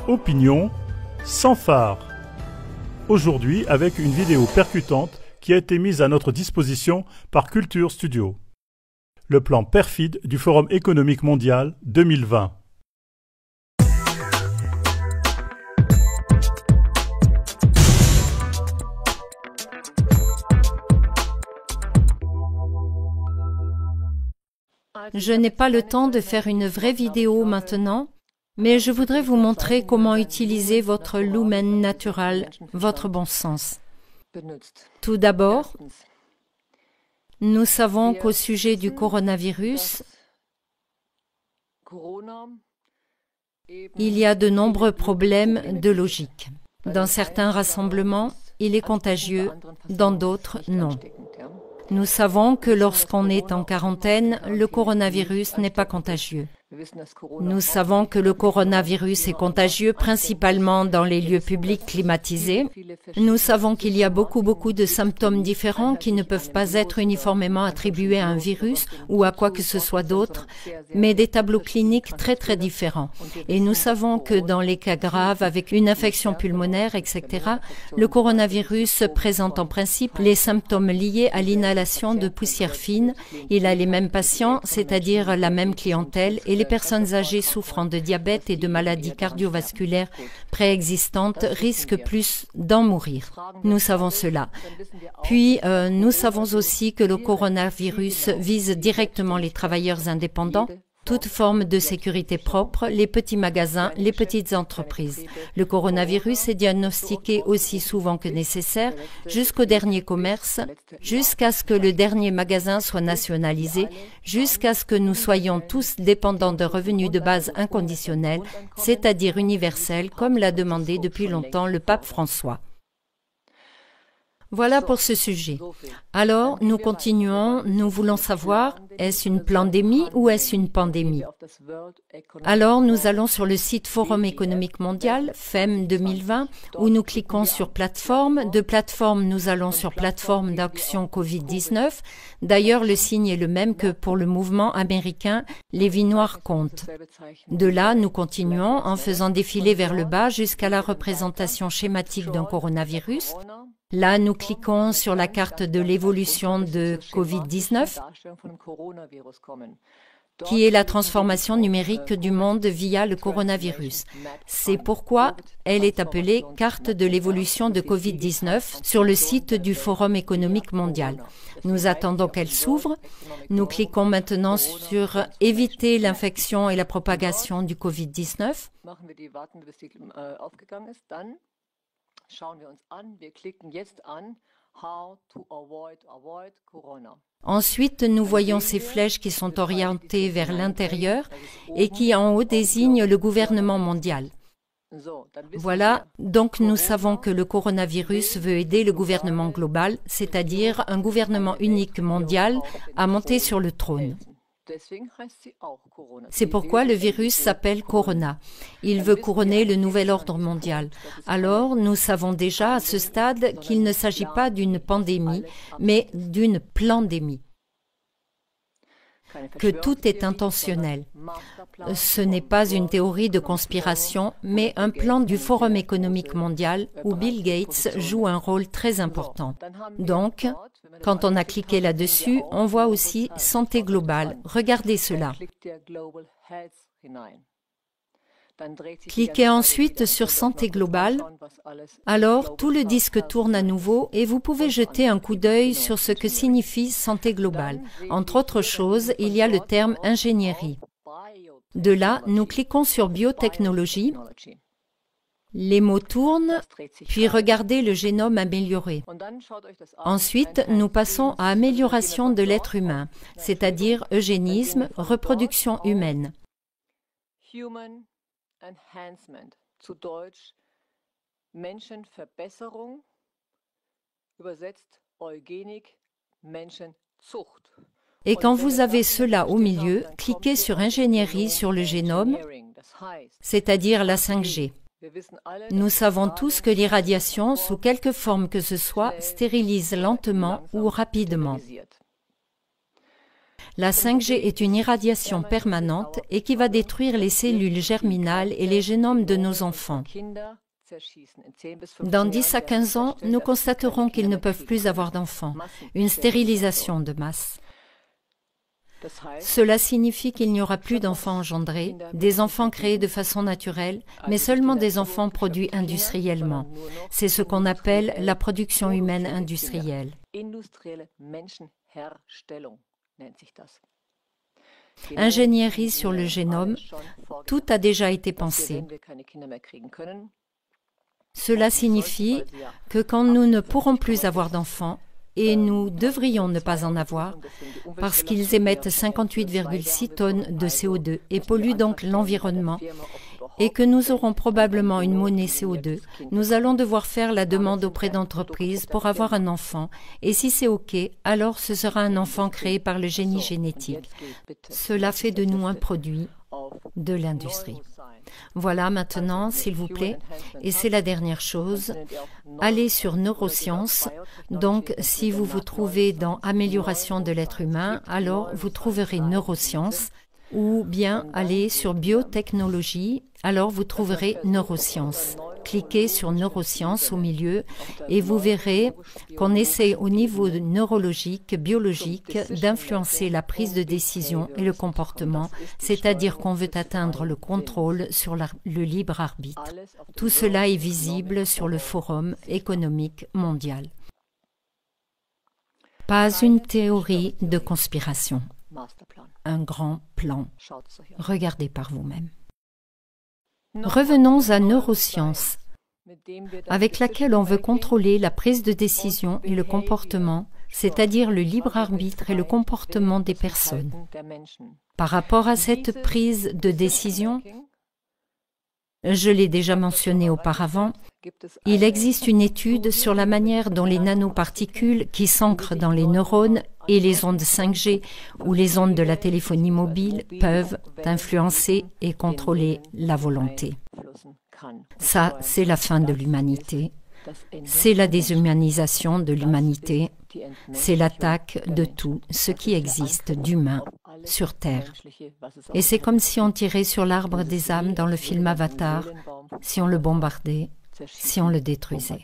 Opinion sans phare. Aujourd'hui avec une vidéo percutante qui a été mise à notre disposition par Culture Studio. Le plan perfide du Forum économique mondial 2020. Je n'ai pas le temps de faire une vraie vidéo maintenant, mais je voudrais vous montrer comment utiliser votre lumen natural, votre bon sens. Tout d'abord, nous savons qu'au sujet du coronavirus, il y a de nombreux problèmes de logique. Dans certains rassemblements, il est contagieux, dans d'autres, non. Nous savons que lorsqu'on est en quarantaine, le coronavirus n'est pas contagieux. Nous savons que le coronavirus est contagieux principalement dans les lieux publics climatisés. Nous savons qu'il y a beaucoup de symptômes différents qui ne peuvent pas être uniformément attribués à un virus ou à quoi que ce soit d'autre, mais des tableaux cliniques très différents. Et nous savons que dans les cas graves avec une infection pulmonaire, etc., le coronavirus présente en principe les symptômes liés à l'inhalation de poussière fine. Il a les mêmes patients, c'est-à-dire la même clientèle, et les personnes âgées souffrant de diabète et de maladies cardiovasculaires préexistantes risquent plus d'en mourir. Nous savons cela. Puis, nous savons aussi que le coronavirus vise directement les travailleurs indépendants, toute forme de sécurité propre, les petits magasins, les petites entreprises. Le coronavirus est diagnostiqué aussi souvent que nécessaire, jusqu'au dernier commerce, jusqu'à ce que le dernier magasin soit nationalisé, jusqu'à ce que nous soyons tous dépendants de revenus de base inconditionnels, c'est-à-dire universels, comme l'a demandé depuis longtemps le pape François. Voilà pour ce sujet. Alors, nous continuons, nous voulons savoir, est-ce une pandémie ou est-ce une pandémie? Alors, nous allons sur le site Forum économique mondial, FEM 2020, où nous cliquons sur plateforme. De plateforme, nous allons sur plateforme d'action Covid-19. D'ailleurs, le signe est le même que pour le mouvement américain, les vies noires comptent. De là, nous continuons en faisant défiler vers le bas jusqu'à la représentation schématique d'un coronavirus. Là, nous cliquons sur la carte de l'évolution de Covid-19, qui est la transformation numérique du monde via le coronavirus. C'est pourquoi elle est appelée carte de l'évolution de Covid-19 sur le site du Forum économique mondial. Nous attendons qu'elle s'ouvre. Nous cliquons maintenant sur « Éviter l'infection et la propagation du Covid-19 ». Ensuite, nous voyons ces flèches qui sont orientées vers l'intérieur et qui en haut désignent le gouvernement mondial. Voilà, donc nous savons que le coronavirus veut aider le gouvernement global, c'est-à-dire un gouvernement unique mondial, à monter sur le trône. C'est pourquoi le virus s'appelle Corona. Il veut couronner le nouvel ordre mondial. Alors, nous savons déjà à ce stade qu'il ne s'agit pas d'une pandémie, mais d'une plandémie. Que tout est intentionnel. Ce n'est pas une théorie de conspiration, mais un plan du Forum économique mondial où Bill Gates joue un rôle très important. Donc, quand on a cliqué là-dessus, on voit aussi santé globale. Regardez cela. Cliquez ensuite sur santé globale. Alors, tout le disque tourne à nouveau et vous pouvez jeter un coup d'œil sur ce que signifie santé globale. Entre autres choses, il y a le terme ingénierie. De là, nous cliquons sur biotechnologie. Les mots tournent, puis regardez le génome amélioré. Ensuite, nous passons à amélioration de l'être humain, c'est-à-dire eugénisme, reproduction humaine. Enhancement, zu Deutsch Menschenverbesserung, übersetzt Eugenik, Menschenzucht. Et quand vous avez cela au milieu, cliquez sur ingénierie sur le génome, c'est-à-dire la 5G. Nous savons tous que l'irradiation, sous quelque forme que ce soit, stérilise lentement ou rapidement. La 5G est une irradiation permanente et qui va détruire les cellules germinales et les génomes de nos enfants. Dans 10 à 15 ans, nous constaterons qu'ils ne peuvent plus avoir d'enfants, une stérilisation de masse. Cela signifie qu'il n'y aura plus d'enfants engendrés, des enfants créés de façon naturelle, mais seulement des enfants produits industriellement. C'est ce qu'on appelle la production humaine industrielle. Ingénierie sur le génome, tout a déjà été pensé. Cela signifie que quand nous ne pourrons plus avoir d'enfants, et nous devrions ne pas en avoir, parce qu'ils émettent 58,6 tonnes de CO2 et polluent donc l'environnement, et que nous aurons probablement une monnaie CO2, nous allons devoir faire la demande auprès d'entreprises pour avoir un enfant, et si c'est OK, alors ce sera un enfant créé par le génie génétique. Cela fait de nous un produit de l'industrie. Voilà maintenant, s'il vous plaît, et c'est la dernière chose, allez sur neurosciences. Donc, si vous vous trouvez dans amélioration de l'être humain, alors vous trouverez neurosciences, ou bien allez sur biotechnologie, alors vous trouverez neurosciences. Cliquez sur neurosciences au milieu et vous verrez qu'on essaie au niveau neurologique, biologique, d'influencer la prise de décision et le comportement, c'est-à-dire qu'on veut atteindre le contrôle sur le libre arbitre. Tout cela est visible sur le Forum économique mondial. Pas une théorie de conspiration. Un grand plan. Regardez par vous-même. Revenons à neurosciences, avec laquelle on veut contrôler la prise de décision et le comportement, c'est-à-dire le libre arbitre et le comportement des personnes. Par rapport à cette prise de décision, je l'ai déjà mentionné auparavant, il existe une étude sur la manière dont les nanoparticules qui s'ancrent dans les neurones et les ondes 5G ou les ondes de la téléphonie mobile peuvent influencer et contrôler la volonté. Ça, c'est la fin de l'humanité. C'est la déshumanisation de l'humanité. C'est l'attaque de tout ce qui existe d'humain sur Terre. Et c'est comme si on tirait sur l'arbre des âmes dans le film Avatar, si on le bombardait, si on le détruisait.